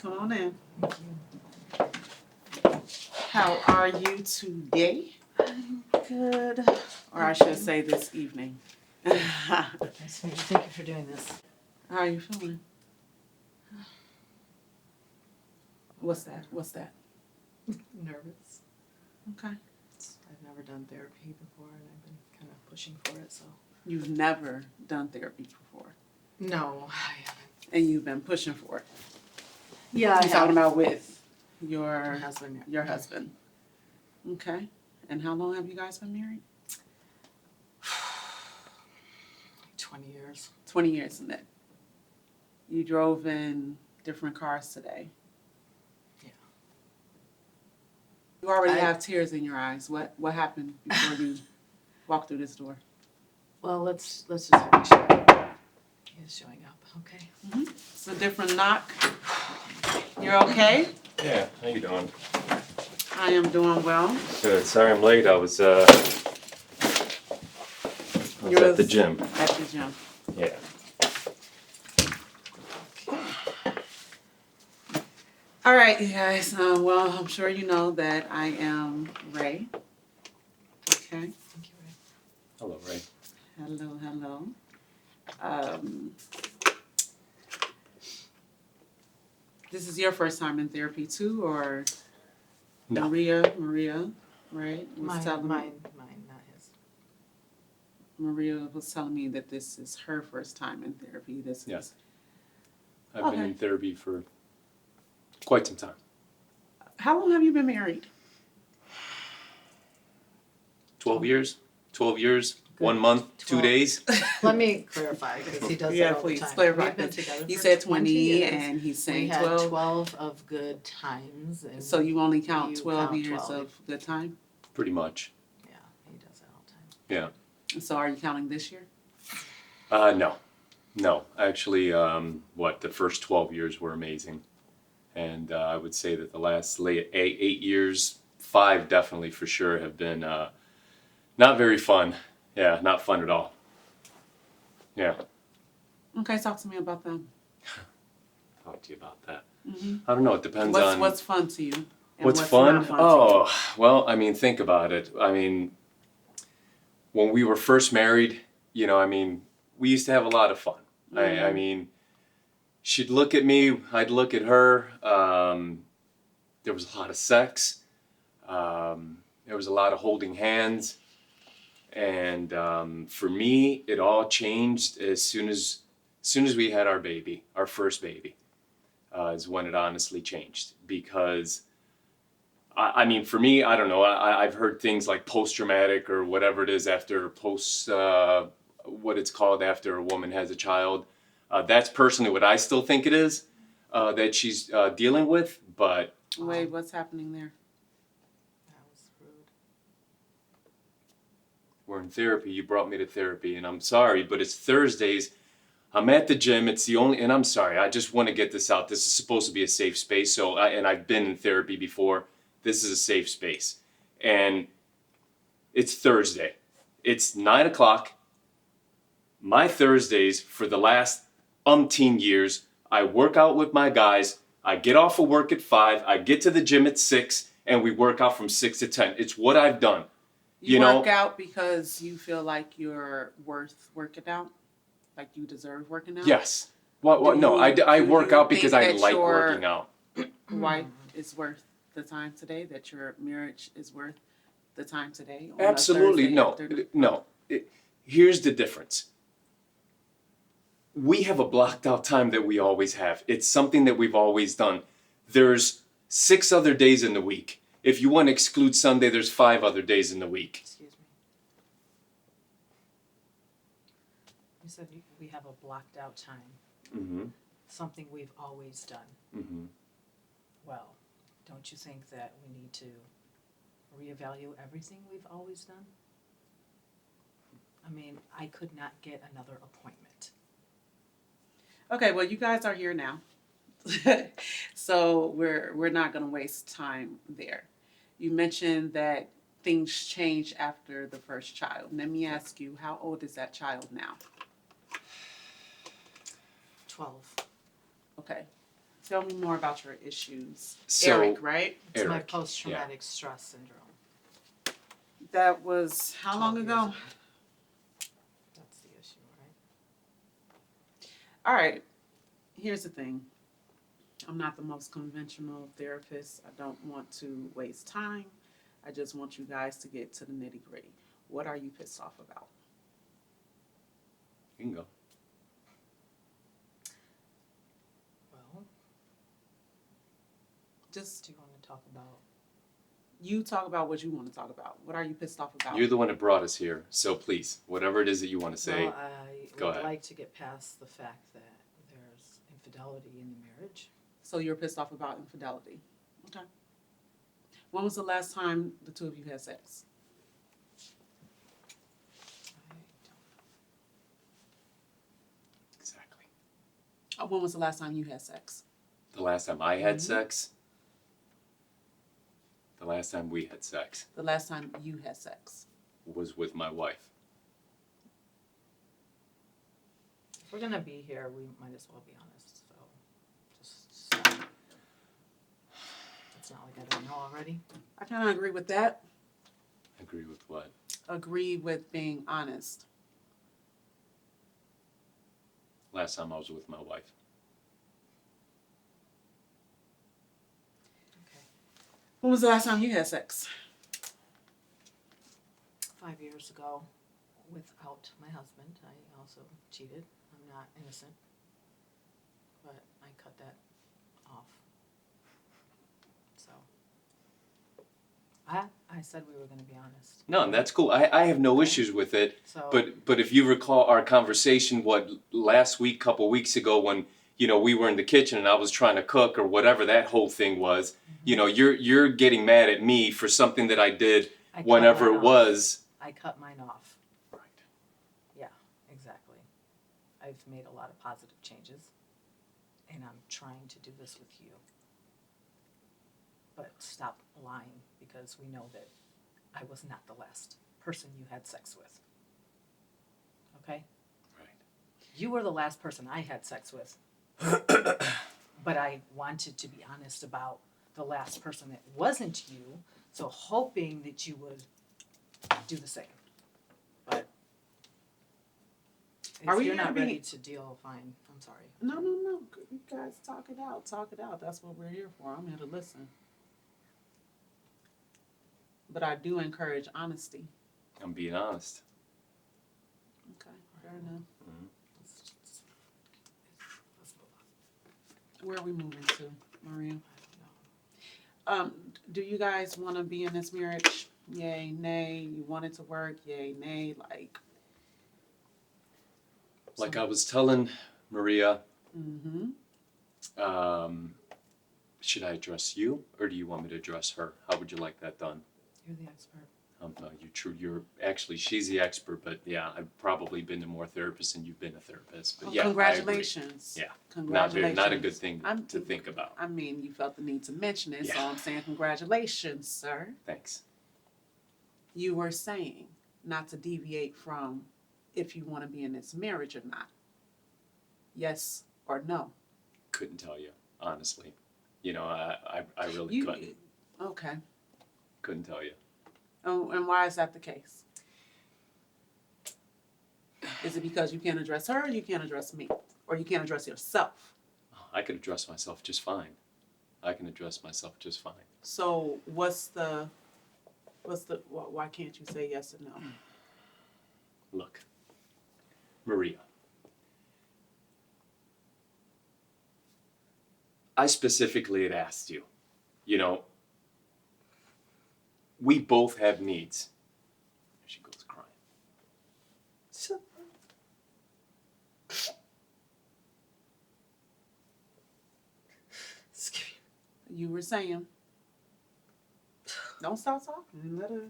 Come on in. Thank you. How are you today? Good. Or I should say this evening. How Nice to meet you. Thank you for doing this. are you feeling? What's that? Nervous. Okay. I've never done therapy before, and I've been kind of pushing for it, so. You've never done therapy before. No, I haven't. And you've been pushing for it. Yeah, You're talking about with your my husband. your husband. Okay. And how long have you guys been married? 20 years. 20 years in that. You drove in different cars today. Yeah. You already have tears in your eyes. What happened before you walked through this door? Well, let's just make sure he is showing up. Okay. It's a different knock. You're okay? Yeah, how you doing? I am doing well. Good. Sorry I'm late. I was You at the gym. At the gym. Yeah. All right, you guys. Well, I'm sure you know that I am Ray. Okay. Thank you, Ray. Hello, Ray. Hello. This is your first time in therapy too, or No. Maria, right? Mine, not his. Maria was telling me that this is her first time in therapy. Yes. I've been Okay. in therapy for quite some time. How long have you been married? 12 years? 12 years, Good. 1 month, 2 12. days? Let me clarify, because he does Yeah, that all please the time. clarify. We've been together You for said 20 20 years. and he's saying We had 12. 12 of good times. And So you only count you 12 count years 12. of good time? Pretty much. Yeah, he does that all the time. Yeah. So are you counting this year? No. No. Actually, the first 12 years were amazing. And I would say that the last 8 years, 5 definitely for sure, have been not very fun. Yeah, not fun at all. Yeah. Okay, talk to me about them. Talk to you about that. Mm-hmm. I don't know. It depends on What's fun to you? And what's fun. not fun to Oh, well, I mean, think about it. I mean, when we were first married, we used to have a lot of fun. I mean, she'd look at me, I'd look at her. There was a lot of sex. There was a lot of holding hands. And for me, it all changed as soon as we had our baby, our first baby, is when it honestly changed. Because, I mean, for me, I don't know. I've heard things like post-traumatic or whatever it is after what it's called after a woman has a child. That's personally what I still think it is that she's dealing with. But Wait, what's happening there? That was rude. we're in therapy. You brought me to therapy, and I'm sorry, but it's Thursdays. I'm at the gym. It's the only, and I'm sorry. I just want to get this out. This is supposed to be a safe space. So, and I've been in therapy before. This is a safe space, and it's Thursday. It's 9 o'clock. My Thursdays for the last umpteen years, I work out with my guys. I get off of work at 5. I get to the gym at 6, and we work out from 6 to 10. It's what I've done. You work out because you feel like you're worth working out? Like you deserve working out? Yes. Well, no, I work out because I like working out. Wife is worth the time today? That your marriage is worth the time today? On Absolutely. a Thursday No. afternoon? No. Here's the difference. We have a blocked out time that we always have. It's something that we've always done. There's 6 other days in the week. If you want to exclude Sunday, there's 5 other days in the week. Excuse me. You said we have a blocked out time. Mm-hmm. Something we've always done. Mm-hmm. Well, don't you think that we need to reevaluate everything we've always done? I mean, I could not get another appointment. Okay, well, you guys are here now. So we're not going to waste time there. You mentioned that things change after the first child. Let me ask you, how old is that child now? 12. Okay. Tell me more about your issues. So- Eric, right? It's my Eric, post-traumatic stress syndrome. That was how long 12 ago? years That's the issue, right? All right. Here's the thing. I'm not the most conventional therapist. I don't want to waste time. I just want you guys to get to the nitty gritty. What are you pissed off about? You can go. Well, Just do you want to talk about? you talk about what you want to talk about. What are you pissed off about? You're the one that brought us here, so please, whatever it is that you want to say. Well, I go would ahead. like to get past the fact that there's infidelity in the marriage. So you're pissed off about infidelity. Okay. When was the last time the two of you had sex? I don't Exactly. When was the last time you had sex? The last time I had Mhm. sex. The last time we had sex The last time you had sex. was with my wife. If we're gonna be here, we might as well be honest. So, just stop. It's not like I don't know already. I kind of agree with that. Agree with what? Agree with being honest. Last time I was with my wife. Okay. When was the last time you had sex? 5 years ago, without my husband, I also cheated. I'm not innocent, but I cut that off. So, I said we were going to be honest. No, and that's cool. I have no Okay. issues with it. So, But if you recall our conversation, last week, couple weeks ago, when we were in the kitchen and I was trying to cook or whatever that whole thing was, you're getting mad at me for something that I did I cut whenever mine it off. was. I cut mine off. Right. Yeah, exactly. I've made a lot of positive changes, and I'm trying to do this with you. But stop lying, because we know that I was not the last person you had sex with. Okay? Right. You were the last person I had sex with. But I wanted to be honest about the last person that wasn't you, so hoping that you would do the same. But Are if we you're here not to be- ready to deal, fine. I'm sorry. No. You guys talk it out. Talk it out. That's what we're here for. I'm here to listen. But I do encourage honesty. I'm being honest. Okay, fair enough. Let's move on. Where are we moving to, Maria? I don't know. Do you guys want to be in this marriage? Yay, nay. You want it to work? Yay, nay. Like I was telling Maria, Mm-hmm. should I address you or do you want me to address her? How would you like that done? You're the expert. You're actually, she's the expert, but yeah, I've probably been to more therapists than you've been a therapist. But yeah, Congratulations. Yeah. Congratulations. Not a good thing to think about. I mean, you felt the need to mention it, so Yeah. I'm saying congratulations, sir. Thanks. You were saying not to deviate from if you want to be in this marriage or not. Yes or no? Couldn't tell you, honestly. I really couldn't. Okay. Couldn't tell you. Oh, and why is that the case? Is it because you can't address her or you can't address me? Or you can't address yourself? I could address myself just fine. I can address myself just fine. So why can't you say yes or no? Look, Maria. I specifically had asked you, we both have needs. There she goes crying. You were saying. Don't stop talking. Let her,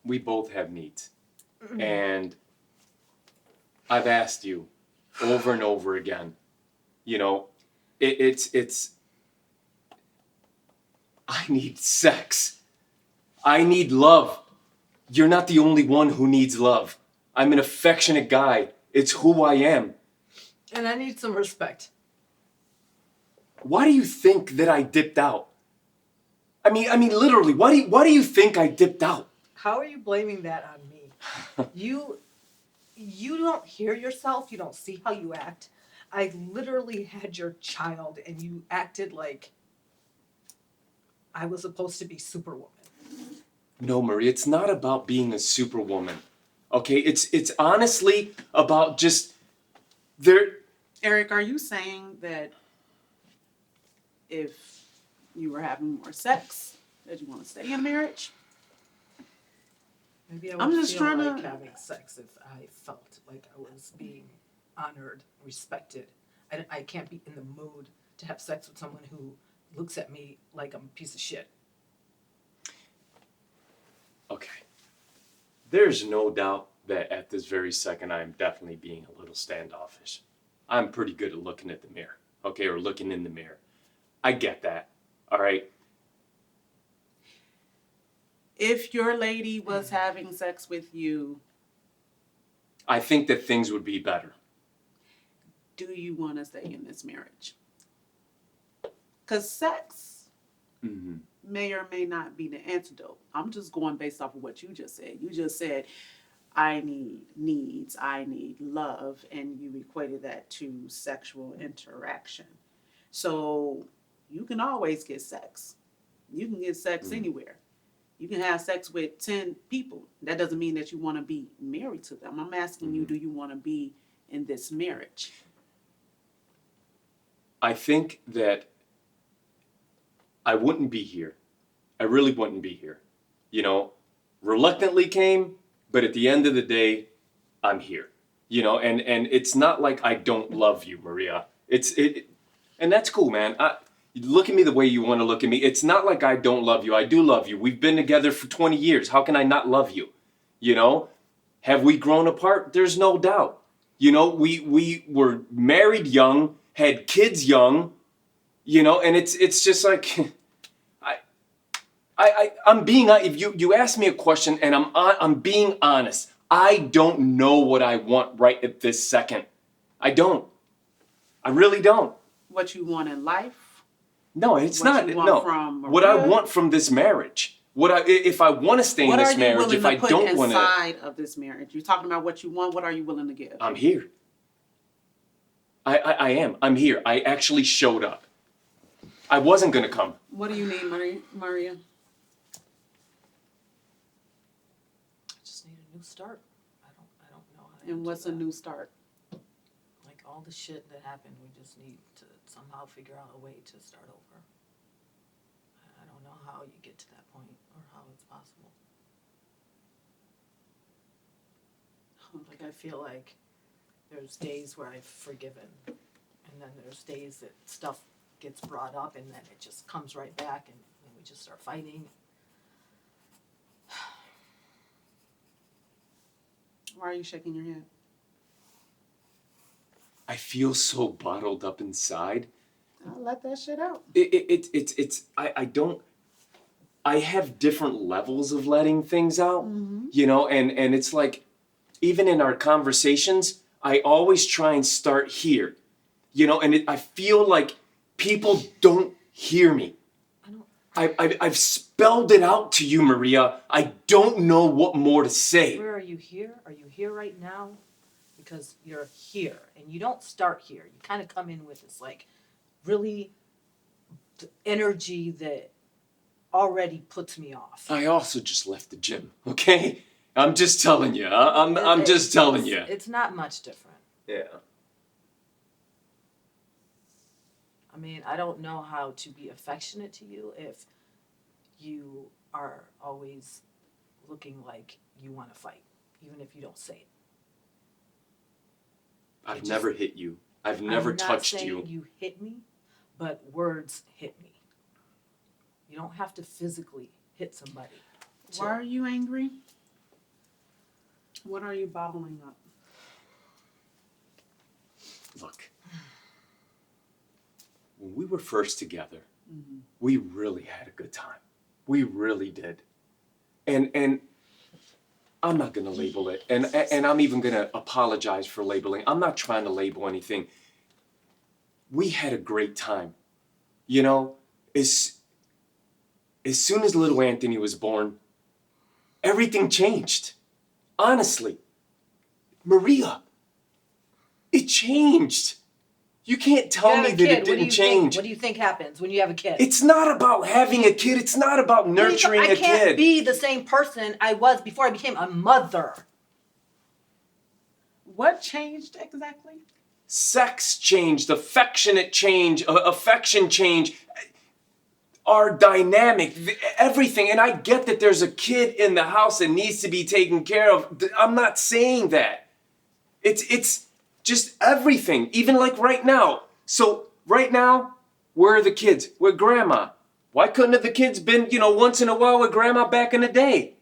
We both have needs. And I've asked you over and over again, it's I need sex. I need love. You're not the only one who needs love. I'm an affectionate guy. It's who I am. And I need some respect. why do you think that I dipped out? I mean, literally, why do you think I dipped out? How are you blaming that on me? You don't hear yourself. You don't see how you act. I literally had your child, and you acted like I was supposed to be Superwoman. No, Marie, it's not about being a superwoman. Okay, it's honestly about just there. Eric, are you saying that if you were having more sex, that you want to stay in marriage? Maybe I I'm would just feel trying like to- having sex if I felt like I was being honored, respected. I can't be in the mood to have sex with someone who looks at me like I'm a piece of shit. Okay. There's no doubt that at this very second I am definitely being a little standoffish. I'm pretty good at looking at the mirror, okay, or looking in the mirror. I get that, all right? If your lady was having sex with you, I think that things would be better. do you want to stay in this marriage? Because sex Mm-hmm. may or may not be the antidote. I'm just going based off of what you just said. You just said, I need needs, I need love, and you equated that to sexual interaction. So you can always get sex. You can get sex anywhere. You can have sex with 10 people. That doesn't mean that you want to be married to them. I'm asking you, do you want to be in this marriage? I think that I wouldn't be here. I really wouldn't be here. You know, reluctantly came, but at the end of the day, I'm here. You know, and it's not like I don't love you, Maria. And that's cool, man. Look at me the way you want to look at me. It's not like I don't love you. I do love you. We've been together for 20 years. How can I not love you? You know, have we grown apart? There's no doubt. You know, we were married young, had kids young, you know, and it's just like, I'm being, if you ask me a question and I'm being honest, I don't know what I want right at this second. I don't. I really don't. What you want in life? No, it's What not. you want No, from what I Maria? want from this marriage. If I want to stay in What are this you marriage, willing if to I put don't want to, inside of this marriage? You're talking about what you want. What are you willing to give? I'm here. I am. I'm here. I actually showed up. I wasn't gonna come. What do you need, Maria? I just need a new start. I don't know how to And answer what's a that. new start? Like all the shit that happened, we just need to somehow figure out a way to start over. I don't know how you get to that point or how it's possible. Like I feel like there's days where I've forgiven, and then there's days that stuff gets brought up and then it just comes right back and we just start fighting. Why are you shaking your head? I feel so bottled up inside. I'll let that shit out. I have different levels of letting things out, Mm-hmm. you know, and it's like, even in our conversations, I always try and start here, you know, and I feel like people don't hear me. I've spelled it out to you, Maria. I don't know what more to say. Where are you here? Are you here right now? Because you're here and you don't start here. You kind of come in with this like really energy that already puts me off. I also just left the gym, okay? I'm just telling you. I'm just telling you. It's not much different. Yeah. I mean, I don't know how to be affectionate to you if you are always looking like you want to fight, even if you don't say it. I've never hit you. I've never touched you. I'm not saying you hit me, but words hit me. You don't have to physically hit somebody. Why are you angry? What are you bottling up? Look, when we were first together, we really had a good time. We really did. And I'm not going to label it. And I'm even going to apologize for labeling. I'm not trying to label anything. We had a great time. You know, as soon as little Anthony was born, everything changed. Honestly. Maria, it changed. You can't tell me that it didn't change. What do you think happens when you have a kid? It's not about having a kid. It's not about nurturing a I can't kid. be the same person I was before I became a mother. What changed exactly? Sex changed, affection change, our dynamic, everything. And I get that there's a kid in the house that needs to be taken care of. I'm not saying that. It's just everything, even like right now. So right now, where are the kids? With grandma. Why couldn't have the kids been, once in a while with grandma back in the day?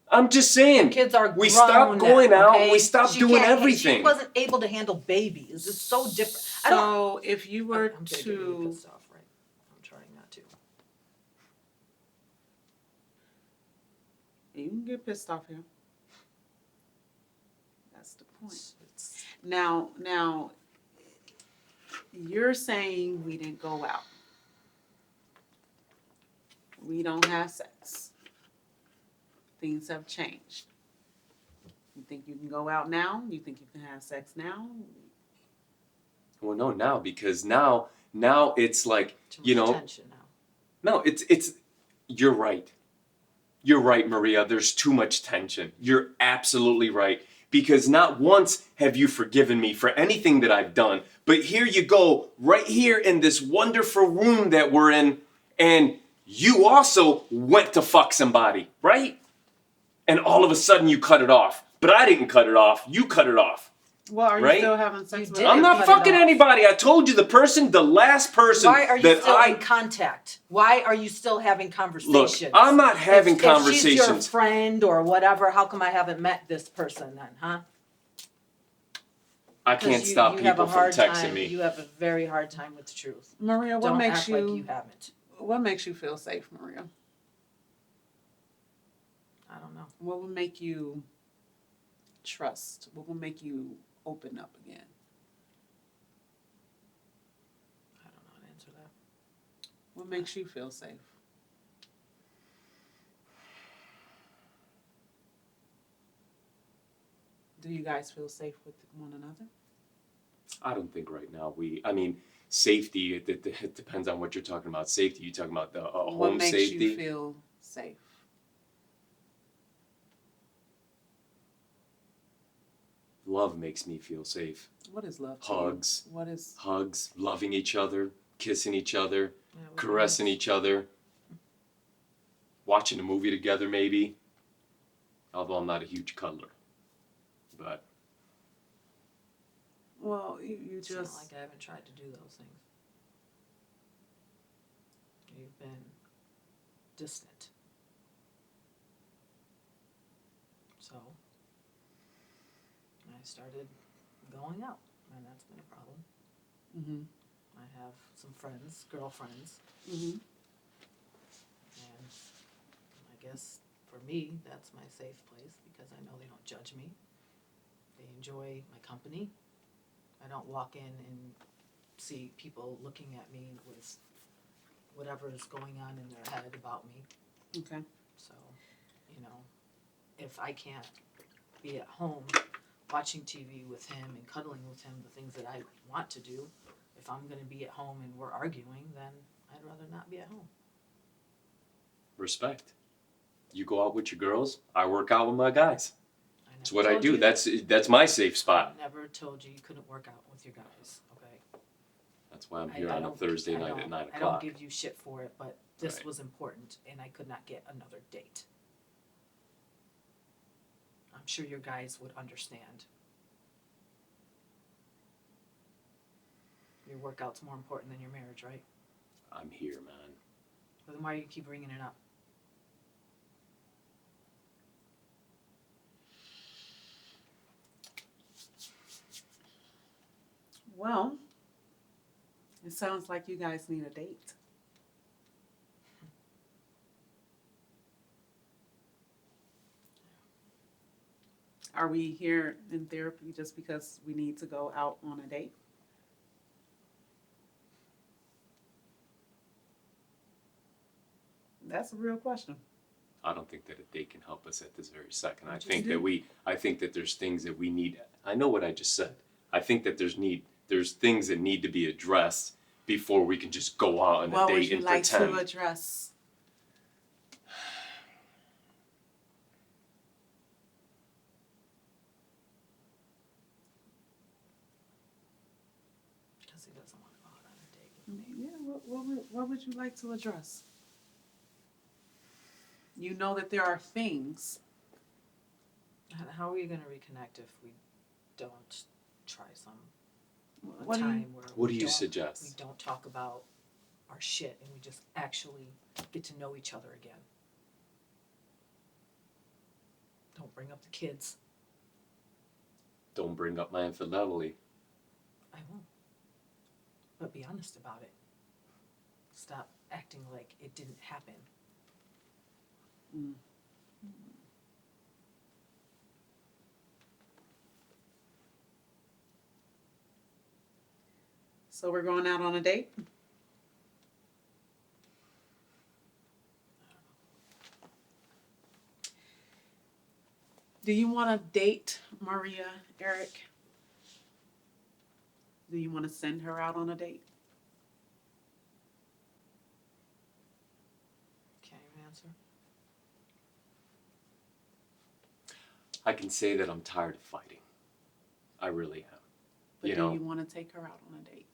I'm just saying. Kids are grown. We stopped going now, out. okay? We stopped doing everything. She wasn't able to handle babies. It's so different. So if you were I'm getting really to, pissed off, right? I'm trying not to. you can get pissed off here. That's the point. Now, you're saying we didn't go out. We don't have sex. Things have changed. You think you can go out now? You think you can have sex now? Well, no, now, because now it's like, Too much tension now. no, it's, you're right. You're right, Maria. There's too much tension. You're absolutely right. Because not once have you forgiven me for anything that I've done. But here you go, right here in this wonderful room that we're in, and you also went to fuck somebody, right? And all of a sudden you cut it off. But I didn't cut it off. You cut it off. Well, are you right? still having sex You with did. her? I'm not cut it fucking off. anybody. I told you the last person Why are you that still in contact? Why are you still having conversations? Look, I'm not having conversations. If she's your friend or whatever, how come I haven't met this person then, huh? I can't stop people from texting me. You have a very hard time with the truth. Maria, what Don't makes act you like you haven't. what makes you feel safe, Maria? I don't know. What would make you trust? What will make you open up again? I don't know how to answer that. What makes you feel safe? Do you guys feel safe with one another? I don't think right now safety, it depends on what you're talking about. Safety, you're talking about the home what makes safety. you feel safe? Love makes me feel safe. What is love to Hugs. you? What is Hugs, loving each other, kissing each other, Yeah, caressing each other, watching a movie together maybe. Although I'm not a huge cuddler. But well, you It's not just like I haven't tried to do those things. You've been distant. So I started going out, and that's been a problem. mhm. I have some friends, girlfriends, Mhm. and I guess for me, that's my safe place because I know they don't judge me. They enjoy my company. I don't walk in and see people looking at me with whatever is going on in their head about me. Okay. So, if I can't be at home watching TV with him and cuddling with him, the things that I want to do, if I'm going to be at home and we're arguing, then I'd rather not be at home. respect. You go out with your girls, I work out with my guys. That's what I do. That's my safe spot. I never told you you couldn't work out with your guys, okay? That's why I'm here on a Thursday night at 9 I don't o'clock. give you shit for it, but this Right. was important and I could not get another date. I'm sure your guys would understand. Your workout's more important than your marriage, right? I'm here, man. But then why do you keep bringing it up? Well, it sounds like you guys need a date. Are we here in therapy just because we need to go out on a date? That's a real question. I don't think that a date can help us at this very second. I What you think do? I think that there's things that we need. I know what I just said. I think that there's things that need to be addressed before we can just go out on a What would date you and like pretend. to address? Because he doesn't want to go out on a date with me. Yeah, what would you like to address? You know that there are things. And how are we going to reconnect if we don't try some What do you, time where What do we you don't- suggest? we don't talk about our shit and we just actually get to know each other again? Don't bring up the kids. Don't bring up my infidelity. I won't. But be honest about it. Stop acting like it didn't happen. so we're going out on a date? Do you want to date Maria, Eric? Do you want to send her out on a date? Can't you answer? I can say that I'm tired of fighting. I really am. But You do know, you want to take her out on a date?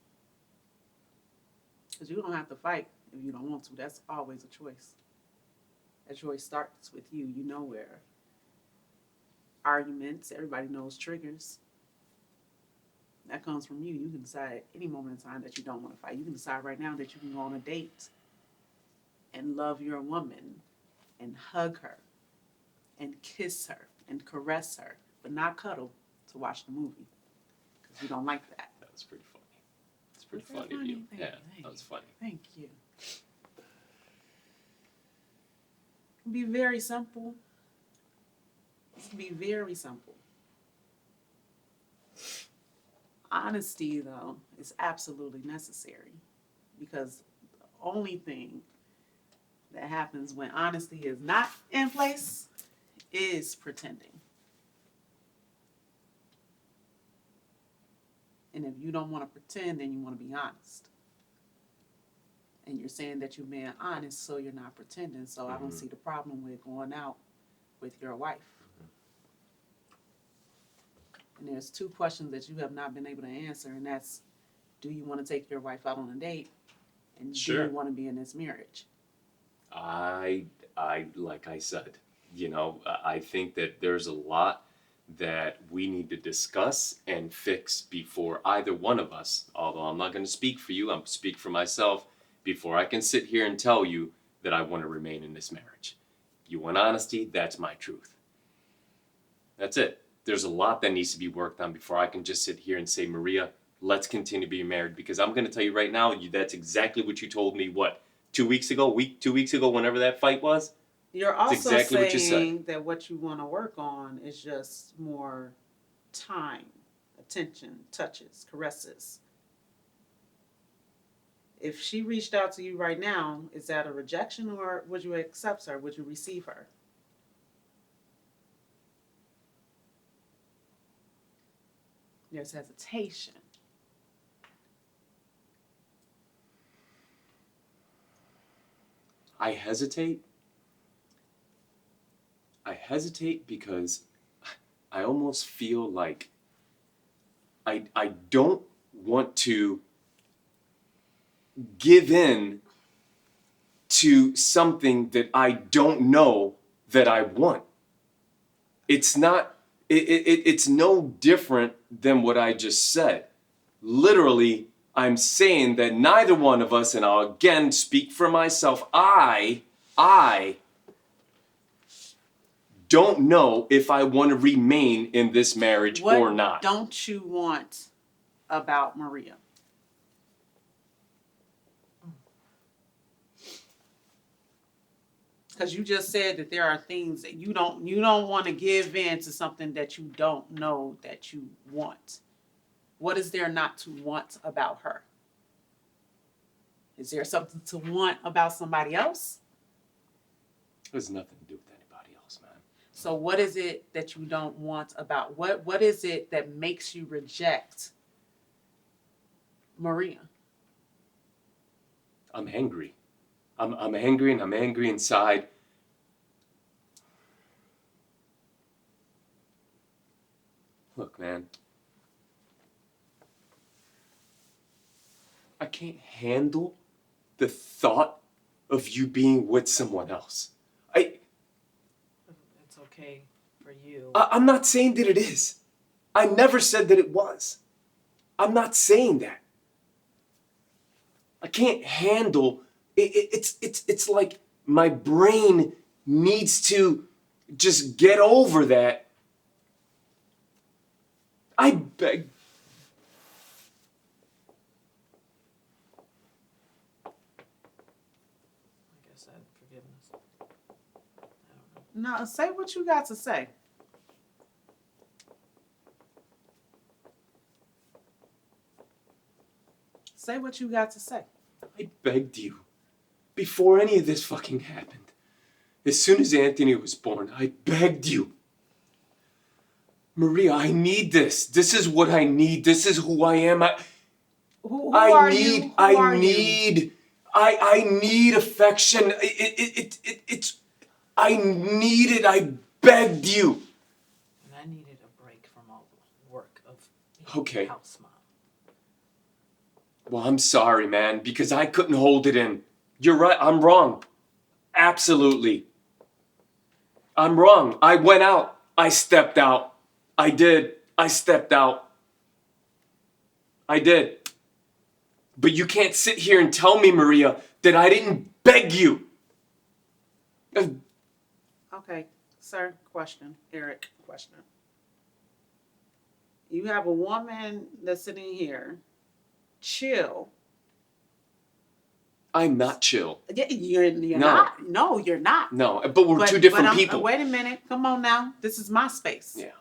Because you don't have to fight if you don't want to. That's always a choice. That choice starts with you. You know where arguments, everybody knows triggers. That comes from you. You can decide at any moment in time that you don't want to fight. You can decide right now that you can go on a date and love your woman and hug her and kiss her and caress her, but not cuddle to watch the movie because you don't like that. that was pretty funny. It's pretty Was that funny of you. funny? Thank Yeah, you, that was funny. Thank you. It can be very simple. It can be very simple. Honesty, though, is absolutely necessary because the only thing that happens when honesty is not in place is pretending. And if you don't want to pretend, then you want to be honest. And you're saying that you're being honest, so you're not pretending. So I don't see the problem with going out with your wife. And there's two questions that you have not been able to answer, and that's, do you want to take your wife out on a date? And do Sure. you want to be in this marriage? I like I said, you know, I think that there's a lot that we need to discuss and fix before either one of us, although I'm not going to speak for you, I'm speak for myself, before I can sit here and tell you that I want to remain in this marriage. You want honesty? That's my truth. That's it. There's a lot that needs to be worked on before I can just sit here and say, Maria, let's continue being married. Because I'm going to tell you right now, that's exactly what you told me, 2 weeks ago, 2 weeks ago, whenever that fight was? You're also exactly what you said. saying that what you want to work on is just more time, attention, touches, caresses. If she reached out to you right now, is that a rejection or would you accept her? Would you receive her? There's hesitation. I hesitate. I hesitate because I almost feel like I don't want to give in to something that I don't know that I want. It's not, it's no different than what I just said. Literally, I'm saying that neither one of us, and I'll again speak for myself, I don't know if I want to remain in this marriage What or not. don't you want about Maria? Because you just said that there are things that you don't want to give in to something that you don't know that you want. What is there not to want about her? Is there something to want about somebody else? It has nothing to do with anybody else, man. So what is it that you don't want about what is it that makes you reject Maria? I'm angry. I'm angry, and I'm angry inside. Look, man. I can't handle the thought of you being with someone else. It's okay for you. I'm not saying that it is. I never said that it was. I'm not saying that. I can't handle it. It's like my brain needs to just get over that. I beg. I guess that forgiveness. I don't know. No, say what you got to say. Say what you got to say. I begged you before any of this fucking happened. As soon as Anthony was born, I begged you. Maria, I need this. This is what I need. This is who I am. Who are you? Who are you? I need affection. I need it. I begged you. And I needed a break from all the work of being Okay. a house mom. Well, I'm sorry, man, because I couldn't hold it in. You're right. I'm wrong. Absolutely. I'm wrong. I went out. I stepped out. I did. I stepped out. I did. But you can't sit here and tell me, Maria, that I didn't beg you. Okay, sir, question. Eric, question. You have a woman that's sitting here, chill. I'm not chill. Yeah, you're No. not. No, you're not. No, but we're two different people. Wait a minute. Come on now. This is my space. Yeah.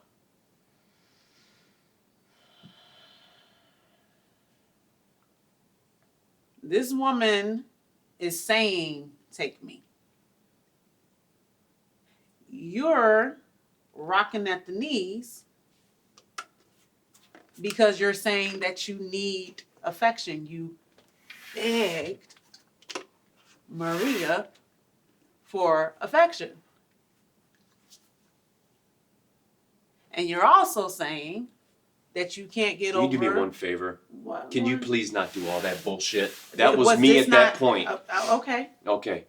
This woman is saying, take me. You're rocking at the knees because you're saying that you need affection. You begged Maria for affection. And you're also saying that you can't get Can over. you do me one favor? What, Can you what? please not do all that bullshit? That was me this at that not- point. Okay. Okay.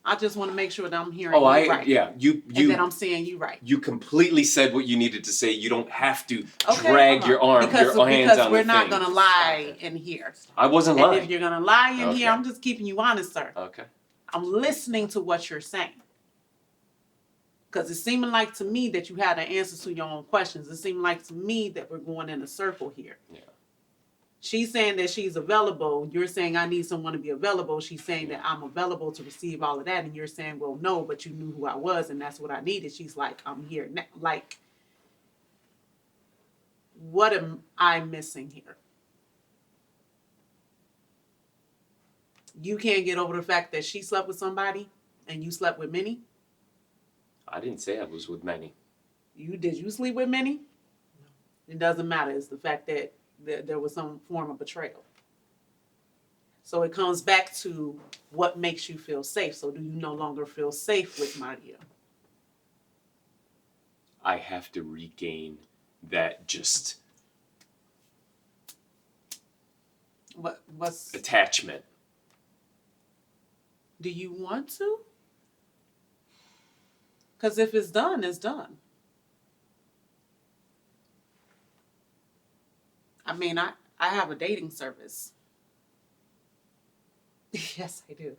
I just want to make sure that I'm hearing Oh, you right. yeah. And that I'm seeing you right. You completely said what you needed to say. You don't have to Okay, drag hold your on. arm, your hands because on we're the not thing. gonna lie in here. I wasn't And lying. if you're gonna lie in Okay. here, I'm just keeping you honest, sir. Okay. I'm listening to what you're saying. Because it seemed like to me that you had an answer to your own questions. It seemed like to me that we're going in a circle here. Yeah. She's saying that she's available. You're saying I need someone to be available. She's saying that I'm available to receive all of that. And you're saying, well, no, but you knew who I was and that's what I needed. She's like, I'm here now. Like, what am I missing here? You can't get over the fact that she slept with somebody and you slept with many? I didn't say I was with many. Did you sleep with many? No. It doesn't matter. It's the fact that there was some form of betrayal. So it comes back to what makes you feel safe. So do you no longer feel safe with Maria? I have to regain that just What's attachment. do you want to? Because if it's done, it's done. I mean, I have a dating service. Yes, I do.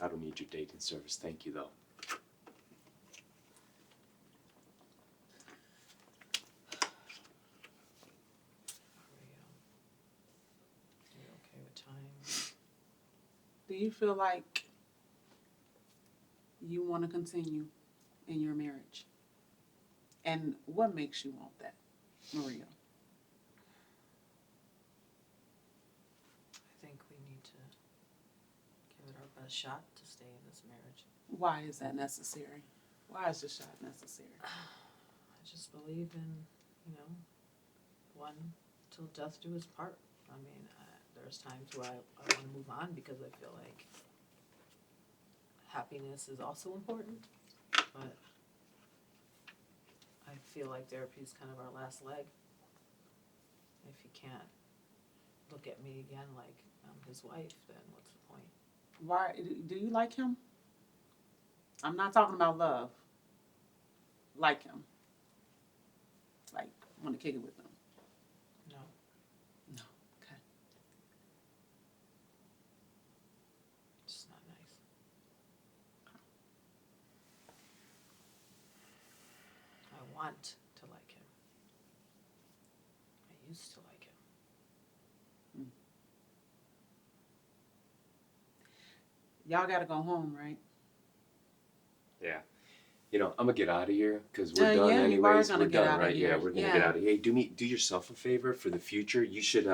I don't need your dating service. Thank you, though. Are you okay with time? Do you feel like you want to continue in your marriage? And what makes you want that, Maria? I think we need to give it our best shot to stay in this marriage. Why is that necessary? Why is the shot necessary? I just believe in, one till death do us part. I mean, there's times where I want to move on because I feel like happiness is also important, but I feel like therapy is kind of our last leg. If he can't look at me again like I'm his wife, then what's the point? Why do you like him? I'm not talking about love. Like him. Like, want to kick it with him. No. No. Okay. It's not nice. I want to like him. I used to like him. Y'all gotta go home, right? Yeah. I'm gonna get out of here because we're done yeah, you are anyways. gonna We're get done, out of right? Yeah, here. we're gonna Yeah. get out of here. Hey, do yourself a favor for the future. You should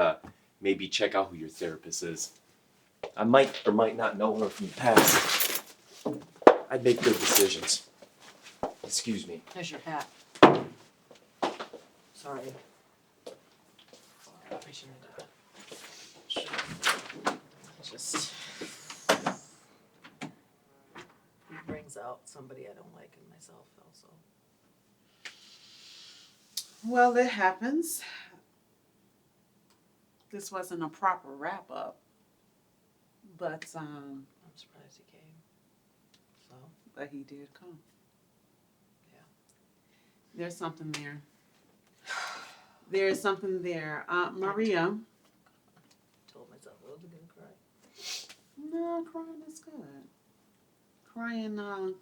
maybe check out who your therapist is. I might or might not know her from the past. I'd make good decisions. Excuse me. There's your hat. Sorry. I shouldn't have done that. Just it brings out somebody I don't like in myself also. Well, it happens. This wasn't a proper wrap up. But I'm surprised he came. So but he did come. Yeah. There's something there. There's something there. Maria. told myself I wasn't gonna cry. No, crying is good. Crying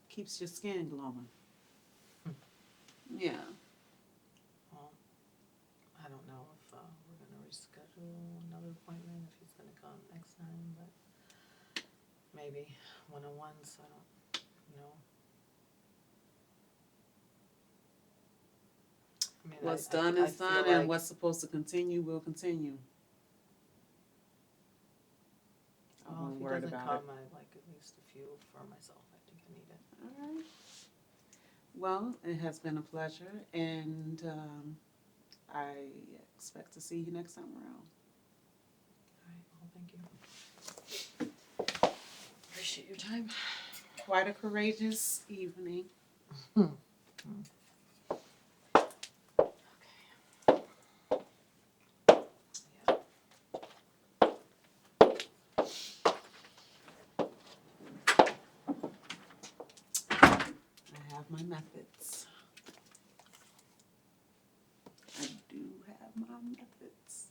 keeps your skin glowing. Yeah. Well, I don't know if we're gonna reschedule another appointment if he's gonna come next time, but maybe one-on-ones. I don't know. I mean, What's I done is feel done, like, and what's supposed to continue will continue. I well, wasn't if he worried doesn't about come, it. I'd like at least a few for myself. I think I need it. All right. Well, it has been a pleasure, and I expect to see you next time around. All right. Well, thank you. Appreciate your time. Quite a courageous evening. I have my methods. I do have my methods.